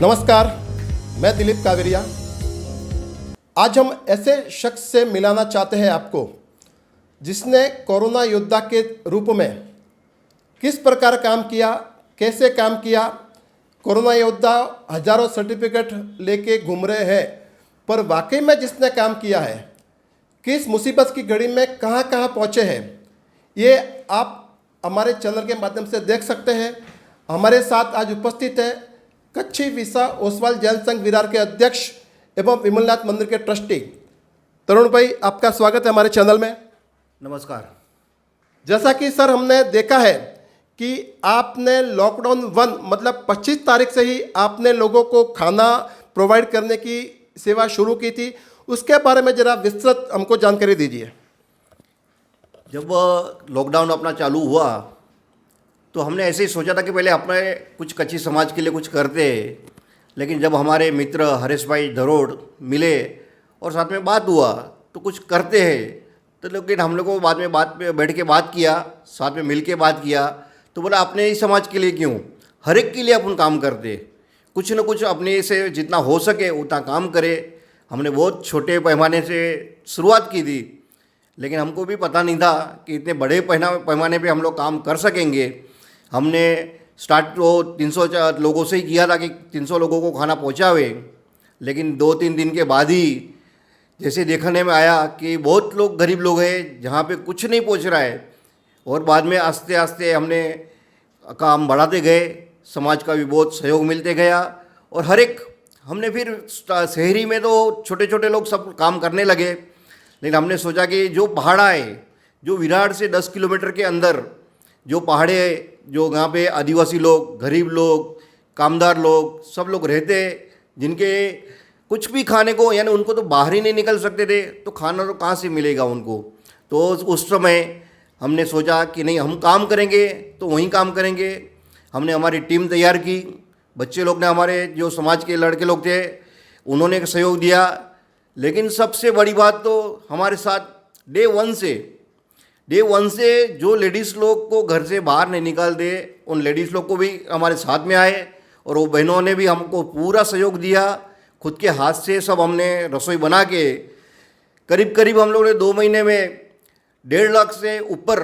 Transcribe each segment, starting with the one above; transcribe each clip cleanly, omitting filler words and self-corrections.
नमस्कार, मैं दिलीप कावेरिया। आज हम ऐसे शख्स से मिलाना चाहते हैं आपको जिसने कोरोना योद्धा के रूप में किस प्रकार काम किया, कैसे काम किया। कोरोना योद्धा हजारों सर्टिफिकेट लेके घूम रहे हैं, पर वाकई में जिसने काम किया है, किस मुसीबत की घड़ी में कहाँ कहाँ पहुँचे हैं, ये आप हमारे चैनल के माध्यम से देख सकते हैं। हमारे साथ आज उपस्थित है कच्छी विसा ओसवाल जैन संघ विरार के अध्यक्ष एवं विमलनाथ मंदिर के ट्रस्टी तरुण भाई, आपका स्वागत है हमारे चैनल में। नमस्कार। जैसा कि सर हमने देखा है कि आपने लॉकडाउन 1 मतलब 25 तारीख से ही आपने लोगों को खाना प्रोवाइड करने की सेवा शुरू की थी, उसके बारे में ज़रा विस्तृत हमको जानकारी दीजिए। जब लॉकडाउन अपना चालू हुआ तो हमने ऐसे ही सोचा था कि पहले अपने कुछ कच्ची समाज के लिए कुछ करते, लेकिन जब हमारे मित्र हरीश भाई धरोड़ मिले और साथ में बात हुआ तो कुछ करते हैं। तो लेकिन हम लोग को बाद में बात पे बैठ के बात किया, साथ में मिल के बात किया, तो बोला अपने ही समाज के लिए क्यों, हर एक के लिए अपन काम करते, कुछ न कुछ अपने से जितना हो सके उतना काम करे। हमने बहुत छोटे पैमाने से शुरुआत की थी, लेकिन हमको भी पता नहीं था कि इतने बड़े पैमाने पे हम लोग काम कर सकेंगे। हमने स्टार्ट तो 300 लोगों से ही किया था कि 300 लोगों को खाना पहुंचावे, लेकिन 2-3 दिन के बाद ही जैसे देखने में आया कि बहुत लोग गरीब लोग हैं जहाँ पे कुछ नहीं पहुंच रहा है, और बाद में आस्ते आस्ते हमने काम बढ़ाते गए, समाज का भी बहुत सहयोग मिलते गया। और हर एक हमने फिर शहरी में तो छोटे छोटे लोग सब काम करने लगे, लेकिन हमने सोचा कि जो पहाड़ा है, जो विरार से 10 किलोमीटर के अंदर जो पहाड़े, जो यहाँ पे आदिवासी लोग, गरीब लोग, कामदार लोग, सब लोग रहते, जिनके कुछ भी खाने को, यानी उनको तो बाहर ही नहीं निकल सकते थे, तो खाना तो कहाँ से मिलेगा उनको। तो उस समय हमने सोचा कि नहीं, हम काम करेंगे तो वहीं काम करेंगे। हमने हमारी टीम तैयार की, बच्चे लोग ने, हमारे जो समाज के लड़के लोग थे उन्होंने सहयोग दिया। लेकिन सबसे बड़ी बात तो हमारे साथ डे वन से जो लेडीज़ लोग को घर से बाहर नहीं निकालते, उन लेडीज़ लोग को भी हमारे साथ में आए, और वो बहनों ने भी हमको पूरा सहयोग दिया। खुद के हाथ से सब हमने रसोई बना के करीब करीब हम लोगों ने 2 महीने में 1.5 लाख से ऊपर,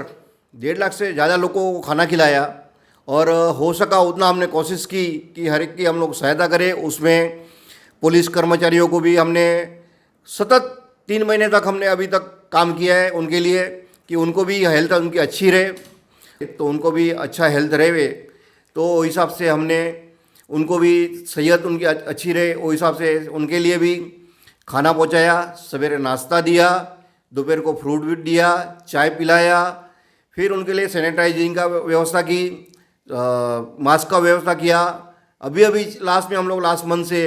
1.5 लाख से ज़्यादा लोगों को खाना खिलाया। और हो सका उतना हमने कोशिश की कि हर एक की हम लोग सहायता करें। उसमें पुलिस कर्मचारियों को भी हमने सतत 3 महीने तक हमने अभी तक काम किया है उनके लिए, कि उनको भी हेल्थ उनकी अच्छी रहे, तो उनको भी अच्छा हेल्थ रहे, तो उस हिसाब से हमने उनको भी सेहत उनकी अच्छी रहे, उस हिसाब से उनके लिए भी खाना पहुंचाया। सवेरे नाश्ता दिया, दोपहर को फ्रूट भी दिया, चाय पिलाया, फिर उनके लिए सैनिटाइजिंग का व्यवस्था की, मास्क का व्यवस्था किया। अभी लास्ट में हम लोग लास्ट मंथ से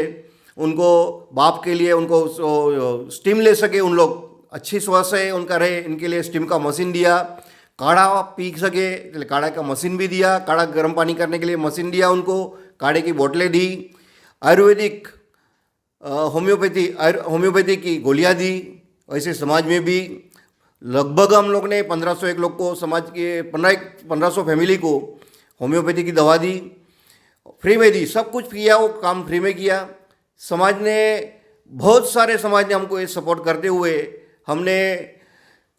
उनको बाप के लिए उनको स्टीम ले सके, उन लोग अच्छी स्वास्थ्य है उनका रहे, इनके लिए स्टीम का मशीन दिया, काढ़ा पी सके काढ़ा का मशीन भी दिया, काढ़ा गर्म पानी करने के लिए मशीन दिया उनको, काढ़े की बोतलें दी, आयुर्वेदिक होम्योपैथी की गोलियां दी। ऐसे समाज में भी लगभग हम लोग ने 1501 लोग को, समाज के 1500 फैमिली को होम्योपैथी की दवा दी, फ्री में दी, सब कुछ किया, वो काम फ्री में किया। समाज ने, बहुत सारे समाज ने हमको ये सपोर्ट करते हुए हमने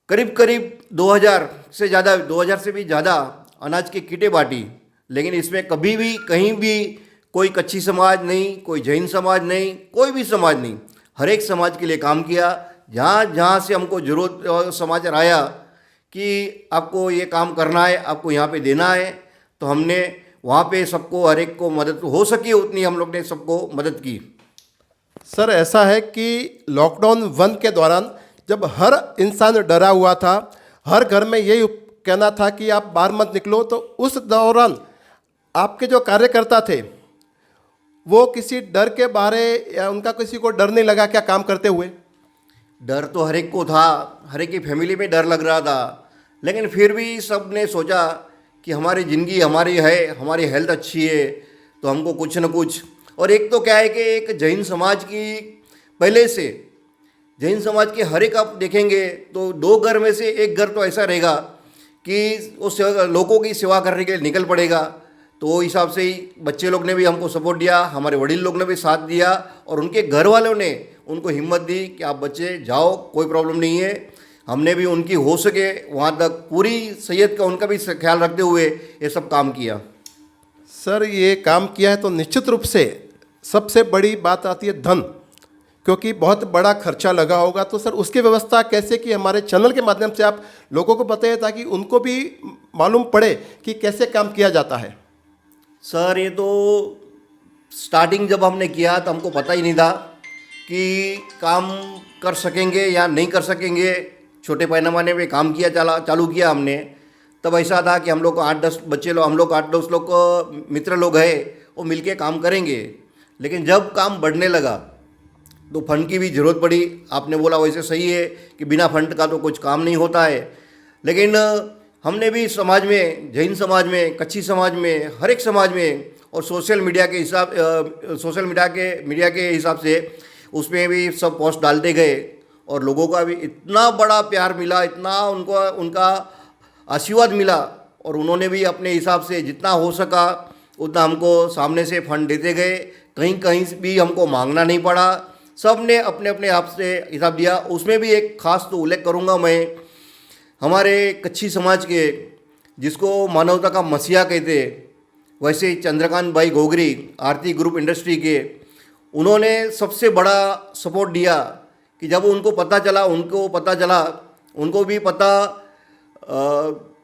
करीब 2000 से भी ज़्यादा अनाज की किटें बांटी। लेकिन इसमें कभी भी कहीं भी कोई कच्छी समाज नहीं, कोई जैन समाज नहीं, कोई भी समाज नहीं, हर एक समाज के लिए काम किया। जहाँ से हमको जरूरत समाचार आया कि आपको ये काम करना है, आपको यहाँ पे देना है, तो हमने वहाँ पे सबको, हर एक को मदद हो सकी उतनी हम लोग ने सबको मदद की। सर, ऐसा है कि लॉकडाउन 1 के दौरान जब हर इंसान डरा हुआ था, हर घर में यही कहना था कि आप बाहर मत निकलो, तो उस दौरान आपके जो कार्यकर्ता थे वो किसी डर के बारे, या उनका किसी को डर नहीं लगा क्या काम करते हुए? डर तो हर एक को था, हर एक की फैमिली में डर लग रहा था, लेकिन फिर भी सब ने सोचा कि हमारी ज़िंदगी हमारी है, हमारी हेल्थ अच्छी है, तो हमको कुछ न कुछ। और एक तो क्या है कि एक जैन समाज की, पहले से जैन समाज के हर एक आप देखेंगे तो 2 घर में से 1 घर तो ऐसा रहेगा कि उस लोगों की सेवा करने के लिए निकल पड़ेगा। तो वो हिसाब से ही बच्चे लोग ने भी हमको सपोर्ट दिया, हमारे वडील लोग ने भी साथ दिया और उनके घर वालों ने उनको हिम्मत दी कि आप बच्चे जाओ, कोई प्रॉब्लम नहीं है। हमने भी उनकी हो सके वहाँ तक पूरी सेहत का उनका भी ख्याल रखते हुए ये सब काम किया। सर ये काम किया है तो निश्चित रूप से सबसे बड़ी बात आती है धन, क्योंकि बहुत बड़ा खर्चा लगा होगा। तो सर उसकी व्यवस्था कैसे की, हमारे चैनल के माध्यम से आप लोगों को बताइए ताकि उनको भी मालूम पड़े कि कैसे काम किया जाता है। सर ये तो स्टार्टिंग जब हमने किया तो हमको पता ही नहीं था कि काम कर सकेंगे या नहीं कर सकेंगे। छोटे पैमाने पे काम किया चालू किया हमने। तब ऐसा था कि हम लोग को 8-10 बच्चे लोग, हम लोग 8-10 लोग को मित्र लोग हैं, वो मिलके काम करेंगे। लेकिन जब काम बढ़ने लगा तो फंड की भी ज़रूरत पड़ी। आपने बोला वैसे सही है कि बिना फंड का तो कुछ काम नहीं होता है। लेकिन हमने भी समाज में, जैन समाज में, कच्छी समाज में, हर एक समाज में और सोशल मीडिया के हिसाब से उसमें भी सब पोस्ट डालते गए और लोगों का भी इतना बड़ा प्यार मिला, इतना उनका आशीर्वाद मिला और उन्होंने भी अपने हिसाब से जितना हो सका उतना हमको सामने से फंड देते गए। कहीं कहीं भी हमको मांगना नहीं पड़ा, सब ने अपने अपने आप से हिसाब दिया। उसमें भी एक खास तो उल्लेख करूँगा मैं, हमारे कच्छी समाज के, जिसको मानवता का मसीहा कहते, वैसे चंद्रकांत भाई गोगरी आरती ग्रुप इंडस्ट्री के, उन्होंने सबसे बड़ा सपोर्ट दिया कि जब उनको भी पता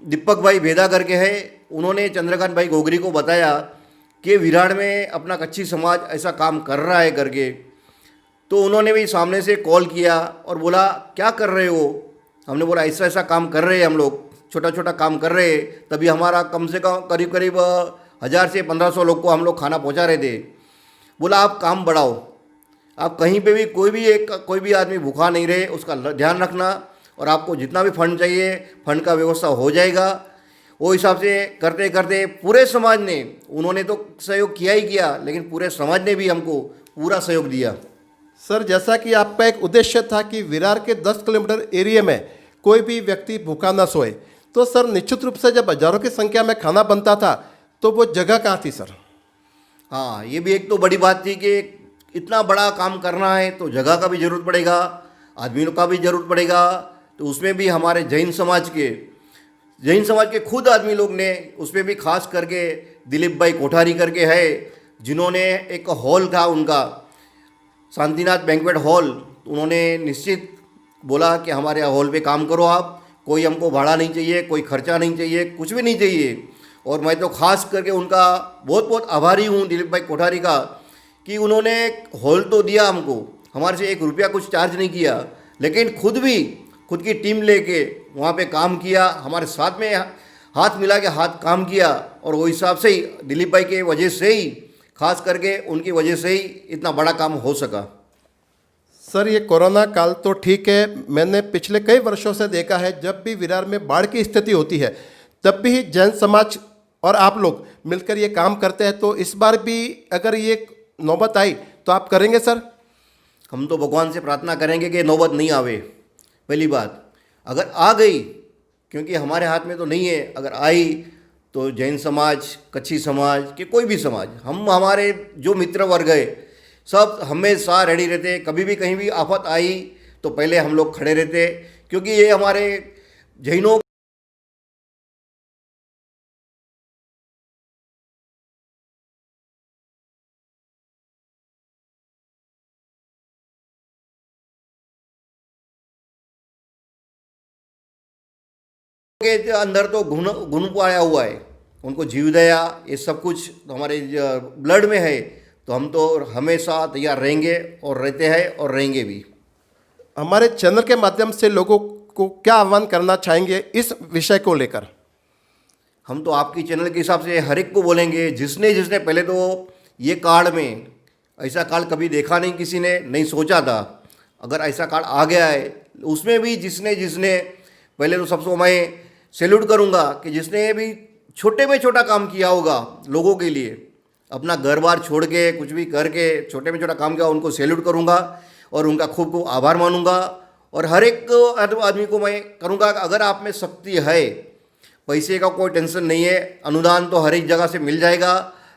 दीपक भाई भेदा करके है, उन्होंने चंद्रकांत भाई गोगरी को बताया कि विराट में अपना कच्छी समाज ऐसा काम कर रहा है करके। तो उन्होंने भी सामने से कॉल किया और बोला क्या कर रहे हो। हमने बोला ऐसा ऐसा काम कर रहे हैं, हम लोग छोटा छोटा काम कर रहे हैं। तभी हमारा कम से कम करीब 1000 से 1500 लोग को हम लोग खाना पहुंचा रहे थे। बोला आप काम बढ़ाओ, आप कहीं पे भी कोई भी आदमी भूखा नहीं रहे, उसका ध्यान रखना और आपको जितना भी फंड चाहिए फंड का व्यवस्था हो जाएगा। वो हिसाब से करते करते पूरे समाज ने, उन्होंने तो सहयोग किया ही किया, लेकिन पूरे समाज ने भी हमको पूरा सहयोग दिया। सर जैसा कि आपका एक उद्देश्य था कि विरार के 10 किलोमीटर एरिया में कोई भी व्यक्ति भूखा ना सोए, तो सर निश्चित रूप से जब हजारों की संख्या में खाना बनता था तो वो जगह कहाँ थी सर? हाँ, ये भी एक तो बड़ी बात थी कि इतना बड़ा काम करना है तो जगह का भी ज़रूरत पड़ेगा, आदमियों का भी ज़रूरत पड़ेगा। तो उसमें भी हमारे जैन समाज के खुद आदमी लोग ने, उसमें भी खास करके दिलीप भाई कोठारी करके है, जिन्होंने एक हॉल था उनका शांतिनाथ बैंक्वेट हॉल, उन्होंने निश्चित बोला कि हमारे हॉल पे काम करो आप, कोई हमको भाड़ा नहीं चाहिए, कोई खर्चा नहीं चाहिए, कुछ भी नहीं चाहिए। और मैं तो खास करके उनका बहुत बहुत आभारी हूँ दिलीप भाई कोठारी का, कि उन्होंने हॉल तो दिया हमको, हमारे से 1 रुपया कुछ चार्ज नहीं किया, लेकिन खुद की टीम लेके वहाँ पे काम किया, हमारे साथ में हाथ मिला के हाथ काम किया। और वो हिसाब से ही दिलीप भाई के वजह से ही, खास करके उनकी वजह से ही इतना बड़ा काम हो सका। सर ये कोरोना काल तो ठीक है, मैंने पिछले कई वर्षों से देखा है जब भी विरार में बाढ़ की स्थिति होती है तब भी जैन समाज और आप लोग मिलकर ये काम करते हैं। तो इस बार भी अगर ये नौबत आई तो आप करेंगे सर? हम तो भगवान से प्रार्थना करेंगे कि नौबत नहीं आवे। पहली बात, अगर आ गई, क्योंकि हमारे हाथ में तो नहीं है, अगर आई तो जैन समाज, कच्छी समाज के कोई भी समाज, हमारे जो मित्र वर्ग है सब हमेशा रेडी रहते। कभी भी कहीं भी आफत आई तो पहले हम लोग खड़े रहते, क्योंकि ये हमारे जैनों के अंदर तो गुण पाया हुआ है, उनको जीव दया ये सब कुछ हमारे ब्लड में है। तो हम तो हमेशा तैयार रहेंगे और रहते हैं और रहेंगे भी। हमारे चैनल के माध्यम से लोगों को क्या आह्वान करना चाहेंगे इस विषय को लेकर? हम तो आपकी चैनल के हिसाब से हर एक को बोलेंगे, जिसने पहले तो ये काल में, ऐसा काल कभी देखा नहीं, किसी ने नहीं सोचा था। अगर ऐसा काल आ गया है, उसमें भी जिसने पहले तो सबसे मैं सैल्यूट करूँगा कि जिसने भी छोटे में छोटा काम किया होगा लोगों के लिए, अपना घर बार छोड़ के कुछ भी करके छोटे में छोटा काम किया, उनको सैल्यूट करूँगा और उनका खूब खूब आभार मानूंगा। और हर एक आदमी को मैं करूँगा कि अगर आप में शक्ति है, पैसे का कोई टेंशन नहीं है, अनुदान तो हर एक जगह से मिल जाएगा,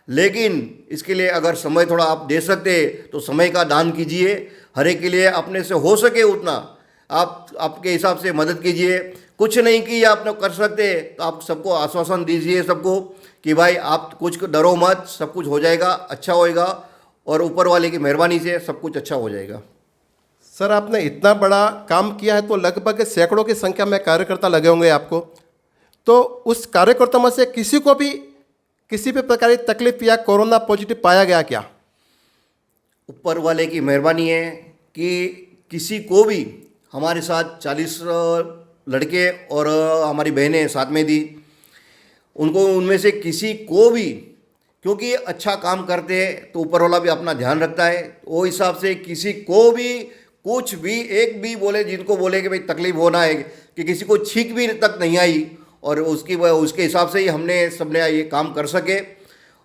लेकिन इसके लिए अगर समय थोड़ा आप दे सकते तो समय का दान कीजिए। हर एक के लिए अपने से हो सके उतना आप आपके हिसाब से मदद कीजिए। कुछ नहीं किया आप कर सकते तो आप सबको आश्वासन दीजिए सबको कि भाई आप कुछ डरो मत, सब कुछ हो जाएगा, अच्छा होएगा और ऊपर वाले की मेहरबानी से सब कुछ अच्छा हो जाएगा। सर, आपने इतना बड़ा काम किया है तो लगभग सैकड़ों की संख्या में कार्यकर्ता लगे होंगे आपको, तो उस कार्यकर्ता में से किसी को भी किसी भी प्रकार की तकलीफ या कोरोना पॉजिटिव पाया गया क्या? ऊपर वाले की मेहरबानी है कि किसी को भी, हमारे साथ 40 लड़के और हमारी बहनें साथ में थी, उनको उनमें से किसी को भी, क्योंकि अच्छा काम करते हैं तो ऊपर वाला भी अपना ध्यान रखता है, वो हिसाब से किसी को भी कुछ भी एक भी बोले, जिनको बोले कि भाई तकलीफ होना है, कि किसी को छींक भी तक नहीं आई, और उसके हिसाब से ही हमने सबने ये काम कर सके।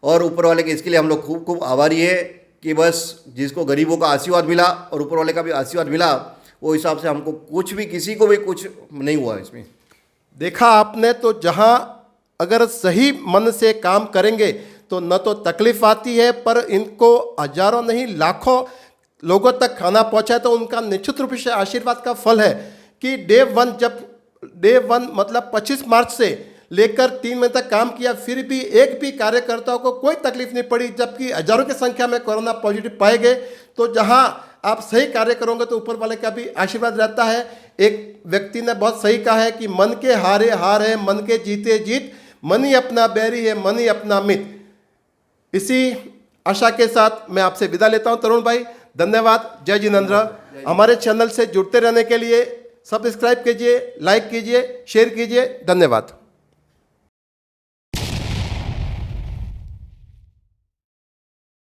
और ऊपर वाले के इसके लिए हम लोग खूब खूब आभारी है कि बस जिसको गरीबों का आशीर्वाद मिला और ऊपर वाले का भी आशीर्वाद मिला, वो हिसाब से हमको कुछ भी किसी को भी कुछ नहीं हुआ इसमें। देखा आपने, तो जहां अगर सही मन से काम करेंगे तो न तो तकलीफ आती है, पर इनको हजारों नहीं लाखों लोगों तक खाना पहुंचा तो उनका निश्चित रूप से आशीर्वाद का फल है कि डे वन मतलब 25 मार्च से लेकर 3 महीने तक काम किया, फिर भी एक भी कार्यकर्ताओं को कोई तकलीफ नहीं पड़ी, जबकि हजारों की संख्या में कोरोना पॉजिटिव पाए गए। तो जहां आप सही कार्य करोगे तो ऊपर वाले का भी आशीर्वाद रहता है। एक व्यक्ति ने बहुत सही कहा है कि मन के हारे हार है, मन के जीते जीत, मन ही अपना बैरी है, मन ही अपना मित। इसी आशा के साथ मैं आपसे विदा लेता हूं। तरुण भाई, धन्यवाद। जय जिनेंद्र। हमारे चैनल से जुड़ते रहने के लिए सब्सक्राइब कीजिए, लाइक कीजिए, शेयर कीजिए। धन्यवाद।